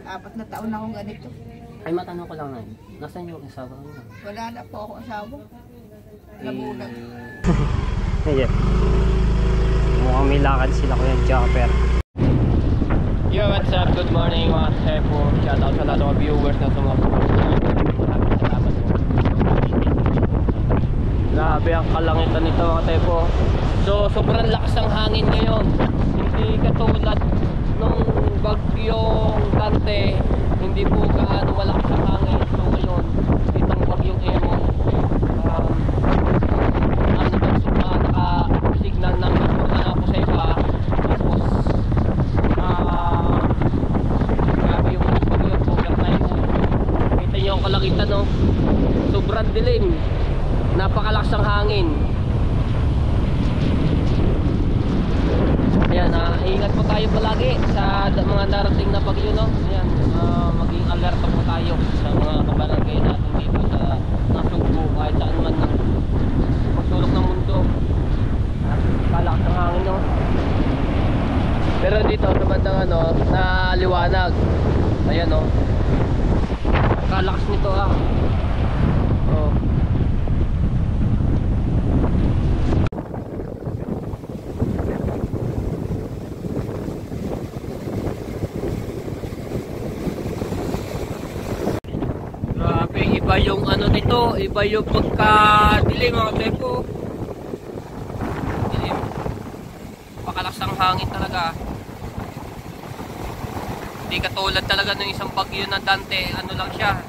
4 na taon na akong ganito. Ay, matanong ko lang na. Nasaan yung asawa mo? Wala na po ako asawa. Nabulag. Ayan. Mukhang may lakad sila Kuya Chopper. Yo, what's up? Good morning mga Tepo. Shout out sa lahat ng viewers na sumabot. Maraming salamat po. Grabe ang kalangitan nito mga Tepo. So, sobrang lakas ng hangin ngayon. Hindi katulad nung bagyong Dante. Hindi po gaano malakas ang hangin. So, ngayon, itong bagyong Emon. Naka-signal ng motor na ako sa iba. Tapos, grabe yung bagyo. Overtime. Kita nyo ang kalangitan, no? Sobrang dilim. Napakalakas ang hangin. Ayan, ingat po tayo palagi sa mga darating na bagyo, no? Ayan, maging alerto po tayo sa mga kabarangay natin dito sa Nasugbu, kahit saan man na magsulok ng mundo. Kalakas ang hangin, no? Pero dito sa bandang na liwanag. Ayan, no? Kalakas nito, oh. Iba yung nito, iba yung pagka-dilim mga Tepo. Dilim. Pakalakas ang hangin talaga. Hindi katulad talaga ng isang bagyo na Dante, lang siya,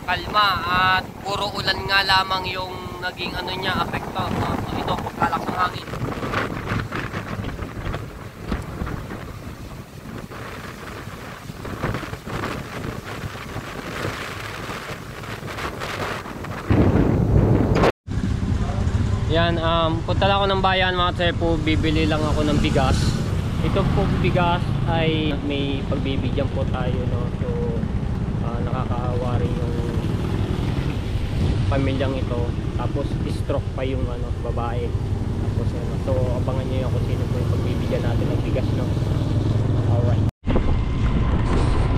kalma at puro ulan nga lamang yung naging niya, apekto. Ito, pakalakas ang hangin. Yan, punta lang ako ng bayan mga Tepo, bibili lang ako ng bigas. Ito po bigas ay may pagbibigyan po tayo, no? So, nakakaawa rin yung pamilyang ito. Tapos, stroke pa yung babae. Tapos, so, abangan nyo yung kung sino po yung pagbibigyan natin ng bigas, no? Alright.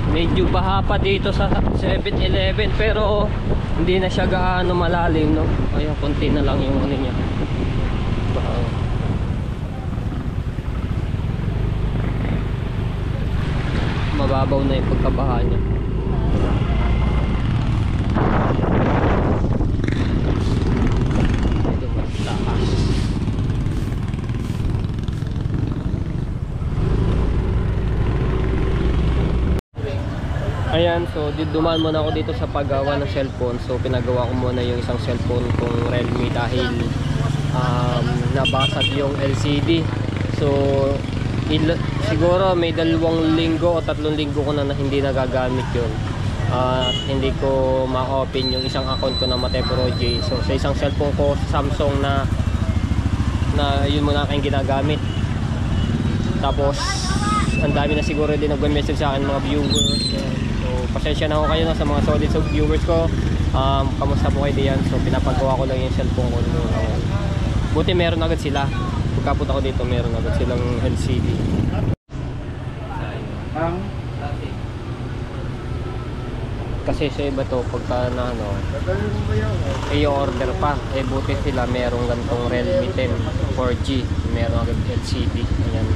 Medyo baha pa dito sa 7-Eleven pero hindi na siya gaano malalim, no? Kaya konti na lang yung niya. Baha. Mababaw na yung pagkabaha niya. Ito mataas. Ayan, so dumaan muna ako dito sa paggawa ng cellphone. So pinagawa ko muna yung isang cellphone kong Realme dahil nabasag yung LCD. So siguro may 2 linggo o 3 linggo ko na hindi nagagamit yun. Hindi ko ma-open yung isang account ko na Matepro J. So sa isang cellphone ko Samsung na yun muna aking ginagamit. Tapos ang dami na siguro din nag-message sa akin mga viewers. So pasensya na ako kayo sa mga solid viewers ko. Kamusta po kayo diyan? So pinapagawa ko lang yung cellphone ko muna. Buti meron agad sila. Pagkapunta ko dito meron agad silang LCD. Kasi sa iba to pagka na i-order pa, buti sila merong gantong Realme 10 4G, meron agad LCD. Ayan.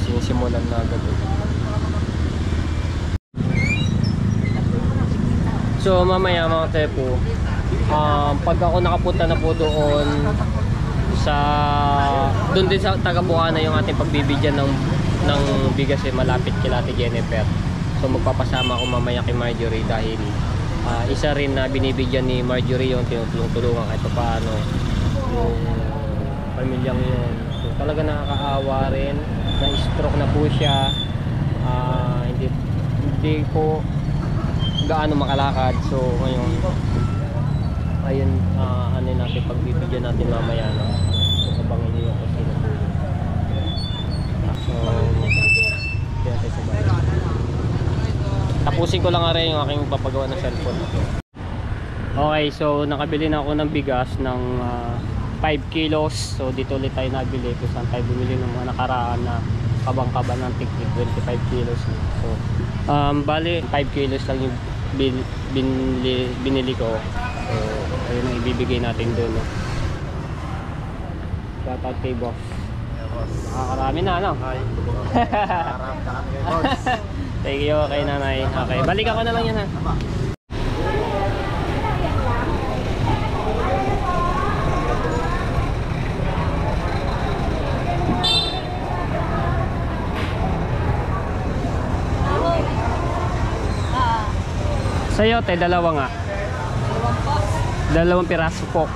Sinisimulan na agad. So mamaya mga Tepo, pag ako nakapunta na po doon din sa Tagabuana yung ating pagbibigyan ng bigas malapit kay Ate Jennifer. So magpapasama ako mamaya kay Marjorie dahil isa rin na binibigyan ni Marjorie yung tinutulungan kahit paano yung pamilyang yun. So talaga nakakaawa rin, na stroke na po siya, hindi po gaano makalakad. So ngayon ayun, natin pagbibigyan natin mamaya, no? So abangin niyo yung kasi na po. So kaya tayo sa bahay. Tapusin ko lang nga rin yung aking papagawa ng cellphone. Okay, so nakabili na ako ng bigas ng 5 kilos. So dito ulit tayo nabili kung saan tayo bumili ng mga nakaraan na kabang-kaba ng tig 25 kilos. So bali 5 kilos lang yung binili ko. So ayun ang ibibigay natin doon, no? Shoutout kay boss. Nakakarami na, no? Thank you kay nanay. Okay, balik ako na lang yan, ha. Sa'yo, te, dalawa nga. 2 piraso po.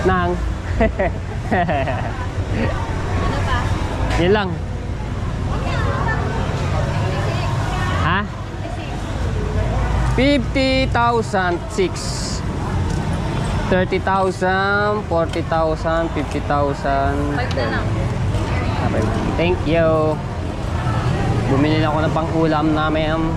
Nang. Ano pa? Yan lang. Ha? 50,000, 6. 30,000, 40,000, 50,000. 5 na lang. Okay. Thank you. Bumili na ako ng pang-ulam namin.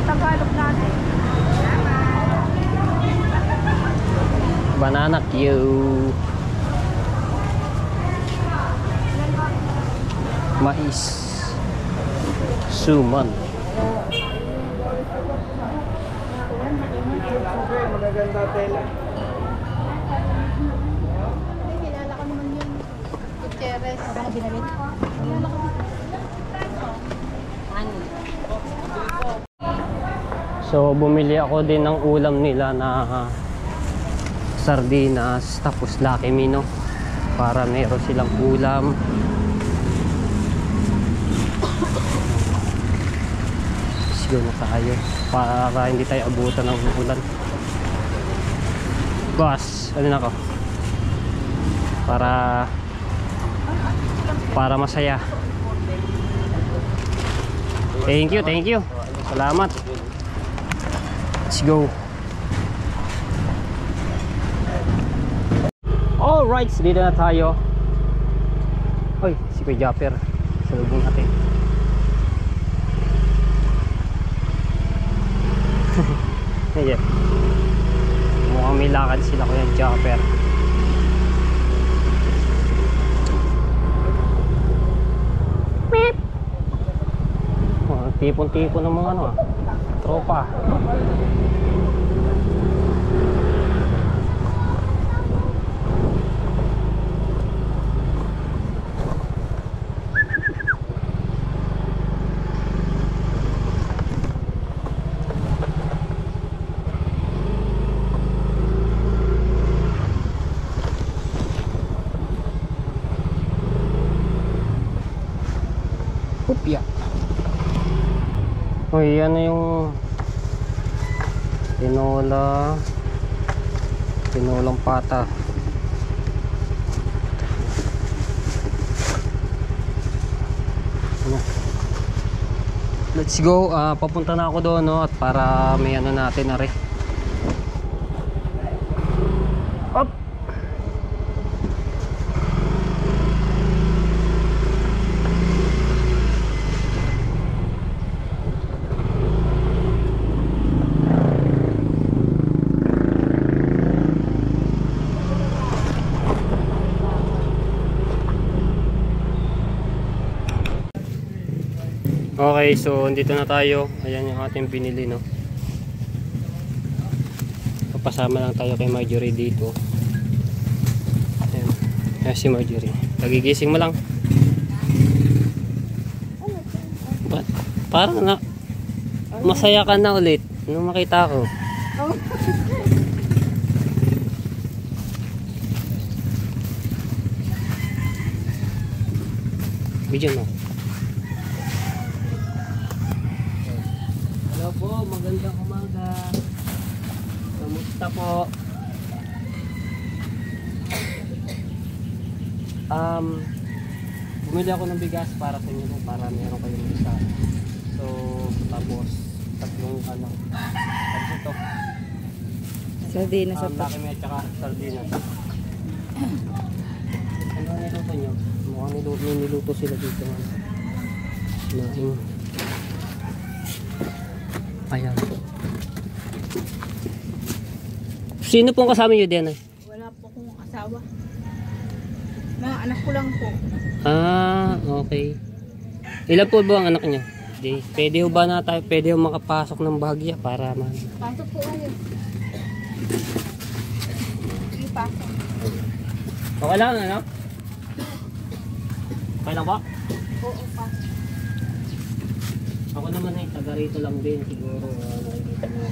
Tagalog natin. Banana Q. Mais. Suman. Magaganda tela. Kilala ko naman yun. Gutierrez. Ano binabit? Kilala ko. Ano? So bumili ako din ng ulam nila na sardinas tapos Lucky Me, no? Para meron silang ulam. Sigaw na tayo para hindi tayo abutan ng ulan. Boss, ano na ako? Para masaya. Thank you, thank you. Salamat. Let's go. Alright, dito na tayo. Hoy, si Kuya Japper. Salubong natin. Ayan. Mukhang may lakad sila Kuya Japper. Beep. Oh, tipon-tipon ng mga ano, tropa. Upya. Uy, ano yung tinolang pata. Ano? Let's go. Papunta na ako doon, no? At para may ano natin na rin. Up. Okay, so dito na tayo. Ayan yung ating pinili, no? Papasama lang tayo kay Marjorie dito. Ayan. Ayan si Marjorie. Nagigising mo lang. Parang na masaya ka na ulit nung makita ko. Video mo. Hello po, magandang umaga. Kamusta po? Bumili ako ng bigas para sa inyo, para meron kayong isa. So, tapos tatlong ano, tapos ito. Sardinas at Lucky Me at saka sardinas. Ano niluto nyo? Mukhang niluto sila dito. Ayan. Sino pong kasama niyo din? Wala po akong asawa. Mga anak ko lang po. Ah, okay. Ilan po ba ang anak niyo? Di, pwede ho ba na tayo, pwede ho makapasok ng bahagya para man. Pasok po kayo. Sige, pasok. Okay lang, ano? Okay lang po? Oo, pasok. Ako naman ay taga rito lang din siguro. Nakikita mo.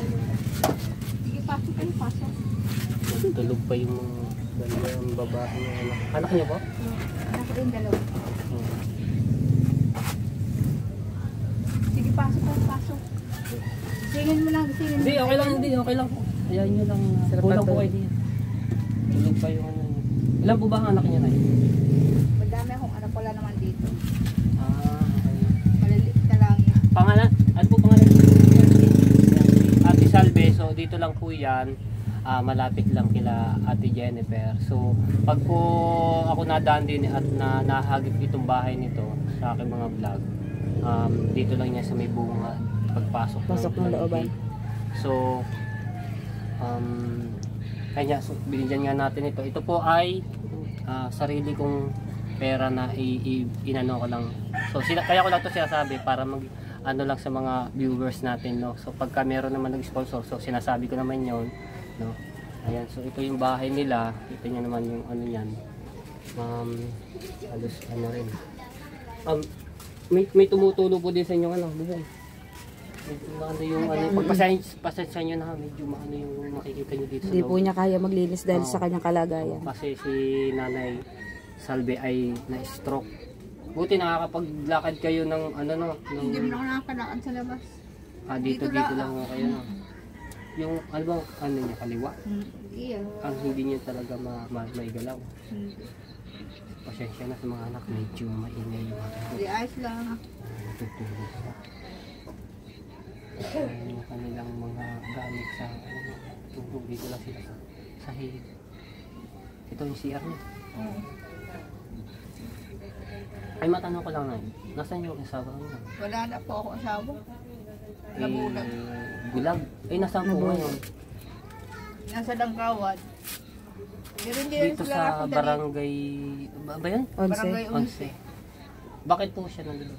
Sige, pasok kayo, pasok. Tulog pa yung mga dalawang babae ng anak. Anak niyo po? Anak ko rin dalawa. Hmm. Sige, pasok kayo, pasok. Singin mo lang, singin mo. Hindi, okay lang, hindi, okay lang po. Ayan nyo lang. Kulang po kayo diyan. Tulog pa yung ano niya. Ilan po ba ang anak niya na yun? Madami akong anak, wala naman dito. Ah, okay. Maliliit na lang yan. Pangalan? Ano po pangalan? Ate Salve, so dito lang po yan. Malapit lang kila Ate Jennifer. So pag po ako nadaan din at nahagip itong bahay nito sa aking mga vlog, dito lang niya sa may bunga pagpasok ng looban. So kanya, so binigyan nga natin ito. Ito po ay sarili kong pera na inano ko lang. So kaya ko lang to sinasabi para mag ano lang sa mga viewers natin, no. So pagka meron naman nag-sponsor, so sinasabi ko naman 'yon, no. Ayan, so ito yung bahay nila. Kita niyo naman yung ano niyan. Halos ano rin. May tumutulo po din sa inyo ano, bubong. Medyo maano yung ano, pagpasensya niyo na medyo maano yung makikita niyo dito sa Hindi loob. po niya kaya maglinis dahil sa kanyang kalagayan. Kasi si Nanay Salve ay na-stroke. Buti nakakapaglakad kayo ng ano no, ng Hindi mo na ako nakakalakad sa labas. dito lang ako kayo no. Yung ano bang ano niya kaliwa? Iya. Ang hindi niya talaga maigalaw. Pasensya na sa mga anak, medyo maingay yung mga Hindi, ayos lang. tutulog pa. Yung kanilang mga gamit sa ano, tulog dito lang sila sa hihig. Ito yung CR niya. Ay, matanong ko lang na, nasaan yung asawa niya? Wala na po ako asawa. Nabulag. Gulag. Ay, nasaan po ngayon? Nasa Dangkawad. Dito sa barangay, ba yan? Barangay 11. Bakit po siya nandito?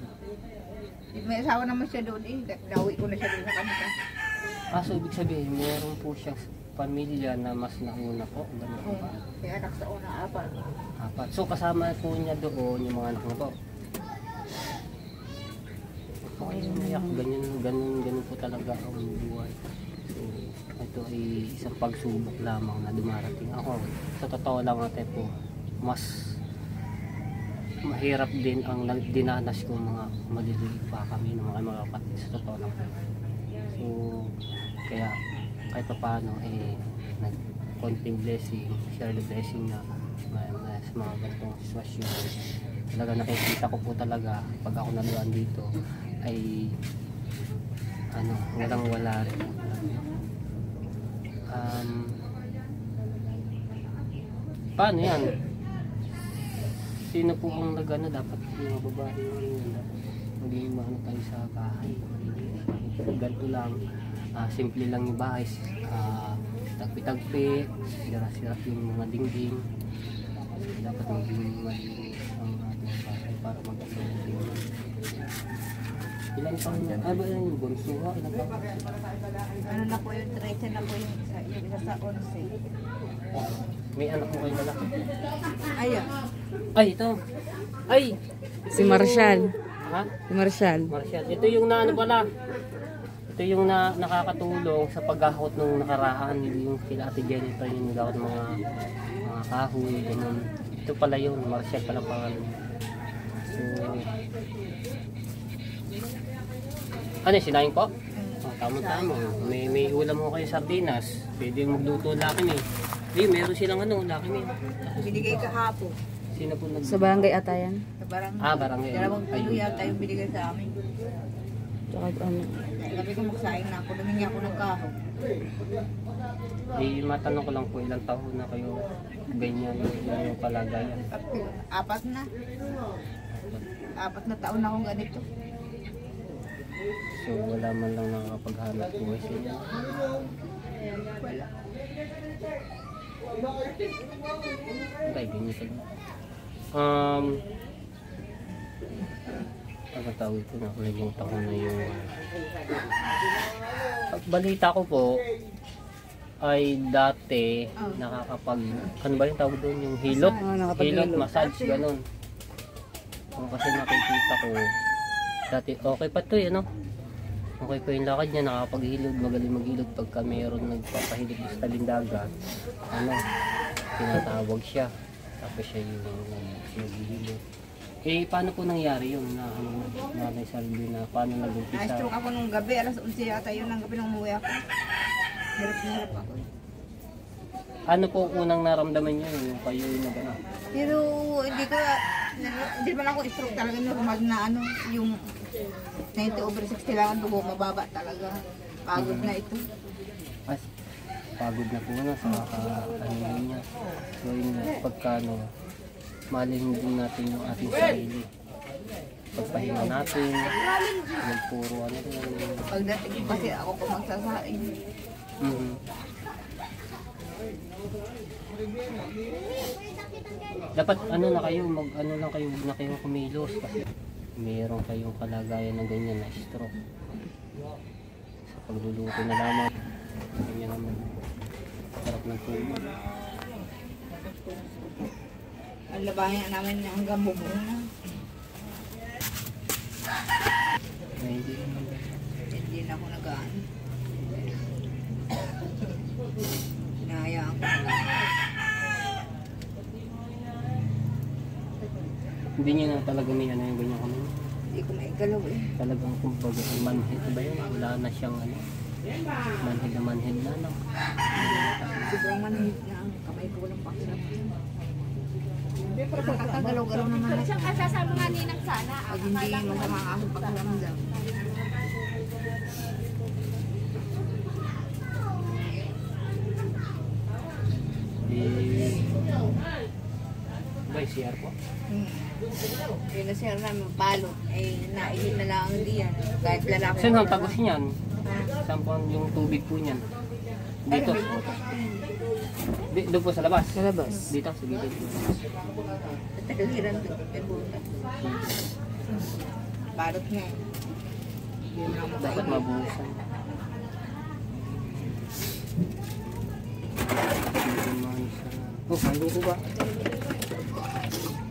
May asawa naman siya doon eh. Nawi ko na siya doon sa kanila. So ibig sabihin, meron po siyang pamilya na mas nauna po. Ganun po ba? May anak sa una, apat. Apat. So kasama po niya doon yung mga anak na po. Okay, umiyak. Ganun po talaga ang buhay. So, ito ay isang pagsubok lamang na dumarating. Ako, sa totoo lang natin po, mas mahirap din ang dinanas ko mga maliliit pa kami ng mga kapatid. Sa totoo lang po. So, kaya kahit pa paano, nag-konting blessing, share the blessing na sa mga ganitong sitwasyon. Talaga nakikita ko po talaga pag ako naluan dito ay walang wala rin. Paano yan? Sino po ang nagano dapat yung babae maging maano tayo sa bahay? Ganito lang, simple lang yung bahay, tagpi-tagpi, sira-sira yung mga dingding. Dapat maging malinis ang ating bahay para maging ilan taon yan? Ba yan yung bunso? Ilan taon? Ano na po yung 13 na po yung isa sa 11. May anak mo kayo lalaki? Ayan. Ay, ito. Ay! Si Marshall. Ha? Si Marshall. Marshall. Ito yung na ano pala. Ito yung nakakatulong sa paghahakot nung nakaraan. Yung sila Ate Jennifer yung gawat mga kahoy. Ganun. Ito pala yun. Marshall pala pangalan. So, ano, sinaing po? Tama-tama. May ulam mo kayo sardinas. Pwede magluto laki eh. Meron silang laki eh. Binigay kahapon. Sino po nag... Sa barangay ata yan. Sa barangay. Barangay. Dalawang kilo yata yung binigay sa amin. Tsaka ano. Sabi ko magsaing na ako. Namingi ako ng kaho. Matanong ko lang po ilang taon na kayo ganyan yung palagayan. Apat na. 4 na taon na akong ganito. So wala man lang nakakapaghanap buhay sa inyo. Wala. Okay, ganyan sa ang tawag ko na, nalimutan ko na yung balita ko po ay dati nakakapag, ano ba yung tawag doon, yung hilot, hilot, massage, ganun. Kasi nakikita ko dati, okay pa to ano, okay pa yung lakad niya, nakakapaghilod, magaling maghilod pagka mayroon nagpapahilod sa tabing dagat, ano, tinatawag siya, tapos siya yung naghihilod. Eh, paano po nangyari yun na Nanay Salvi na paano nag-umpisa? Na-stroke ako nung gabi, alas 11 yata yun ng gabi nung umuwi ako. Hirap na hirap ako. Ano po unang naramdaman niyo yung kayo yung nag-ano? Pero hindi man ako stroke talaga normal na ano, yung 90/60 lang ang dugo, mababa talaga. Pagod na ito. As, pagod na po na sa ano niya. So yun nga, pagka ano, mahalin din natin yung ating sarili. Pagpahinga natin, magpuro ano rin. Pagdating ko kasi ako kung magsasain. Dapat ano na kayo, ano lang kayo, huwag na kayong kumilos kasi mayroon kayong kalagayan na ganyan na stroke. Sa pagluluto na lamang, ganyan naman. Sarap ng tulog. Ang labahin namin hanggang bubong na. Hindi na ako nagaan. Hinahayaan ko na lang. Hindi niya na talaga may ano yung ganyan kami. Hindi ko maigalaw eh. Talagang kumbaga manhid ba yun? Wala na siyang ano. Manhid na no. Sobrang manhid na ang kamay ko walang pakirap. Pero nakakagalaw-galaw naman na siya. Kasasama nga ninang sana. Pag hindi masama ang aking pakiramdam. By CR po? Yung nasira namin palot, eh nainin na lang diyan. Kahit lalaki. Saan ang tagos niyan? Saan po yung tubig po niyan? Dito? Doon po sa labas? Sa labas. Dito, sa gilid. Tagaliran doon, may butas. Balot nga. Yun lang Dapat makainin. mabuhusan. Oh, kayo ko ba?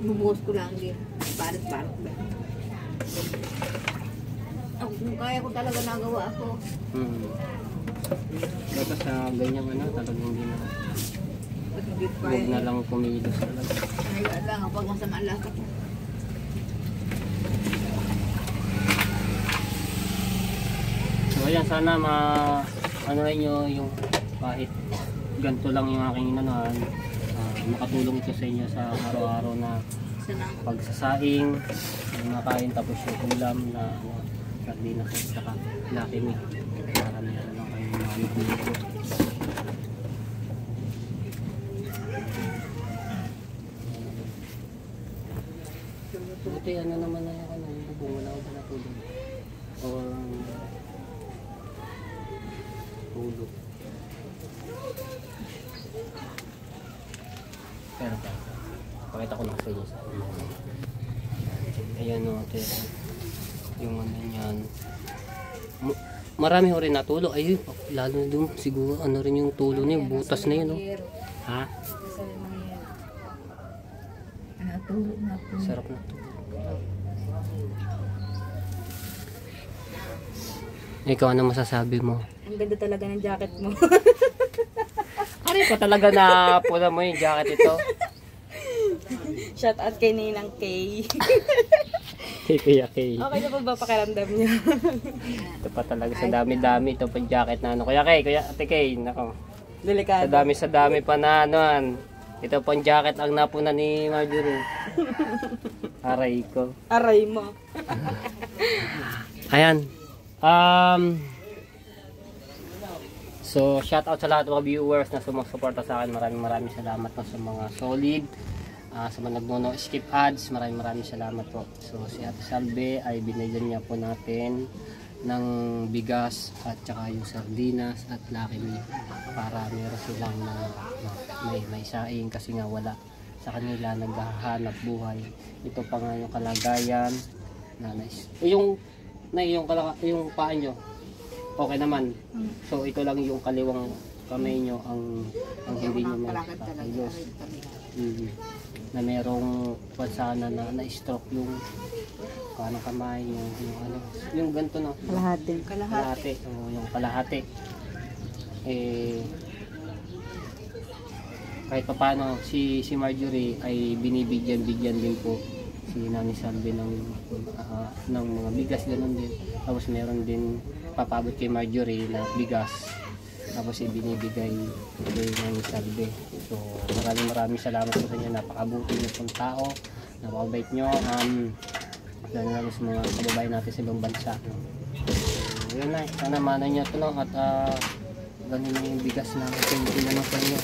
Bubuhos ko lang din. Balot-balot lang. Kung kaya ko talaga nagawa ako. Dapat sa ganyang ano, talagang hindi na. Pag hindi ko Huwag na kaya. lang kumilos talaga. Kaya lang, pag masama ang lakad ko. So ayan, sana ano nyo yung kahit ganito lang yung aking inanuhan, makatulong ito sa inyo sa araw-araw na Sana. pagsasaing, nakain tapos yung ulam na sardinas at saka laki meat. Para meron lang kayong mga nagluto. Buti ano naman na yung ano, yung bubong wala ko ba natulog? Or tulog. Pero pa, pakita ko lang sa inyo sa inyo. Ayan o, yung ano yan. Marami ho rin natulo. Ayun, lalo na dun siguro ano rin yung tulo niya, butas na yun. No? Ha? Natulog na po. Sarap na to. Ikaw, ano masasabi mo? Ang ganda talaga ng jacket mo. Ano pa talaga na pula mo yung jacket ito? Shout out kay Ninang Kay. Kay Kuya Kay. Okay na po ba pakiramdam niya? Ito pa talaga sa dami-dami. Ito pa yung jacket na ano. Kuya Kay, Kuya Ate Kay. Nako. Sa Delikado. dami pa na anuan. Ito po yung jacket ang napuna ni Marjorie. Aray ko. Aray mo. Ayan. So, shout out sa lahat ng mga viewers na sumusuporta sa akin. Maraming salamat po sa mga solid. Sa mga nagnono skip ads, maraming salamat po. So, si Ate Salve ay binigyan niya po natin ng bigas at saka yung sardinas at Lucky Me para meron silang may saing kasi nga wala sa kanila, naghahanap buhay. Ito pa nga yung kalagayan na yung paa nyo okay naman, so ito lang yung kaliwang kamay nyo ang hindi nyo Palakad talaga. ayos. Na merong pansana na stroke yung kanang kamay, yung ganito no, kalahati, yung kalahati. Kahit paano si Marjorie ay binibigyan din po si Nani Salve ng mga bigas, ganun din. Tapos meron din papabot kay Marjorie na bigas, tapos ibinibigay kay Nani Salve. So maraming salamat po sa inyo, napakabuti niyo pong tao, napakabait nyo, lalo na sa mga kababayan natin sa ibang bansa, no? So, yun na, sana mana nyo ito, no? At ganun na yung bigas na pinili naman sa inyo.